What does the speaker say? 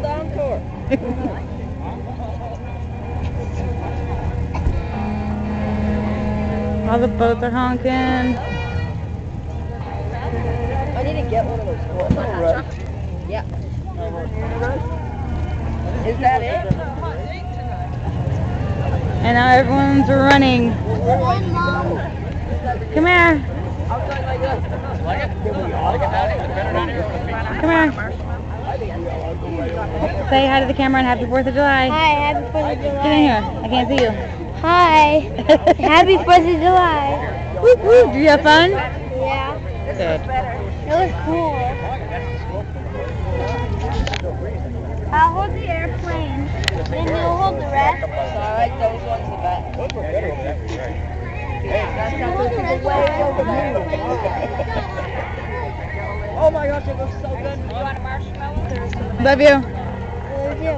encore. All the boats are honking. I need to get one of those cool trucks. Yeah. Is that it? And now everyone's running. Come here. Come here. Say hi to the camera and happy 4th of July. Hi, happy 4th of July. Get in here. I can't see you. Hi, happy 4th of July. Whoop, whoop. Did you have fun? Yeah, Good. it was cool. I'll hold the airplane, and you'll hold the rest. Alright, those ones are best. You hold the rest way over the airplane. Oh my gosh, it looks so good. You want a marshmallow? Love you. Love you.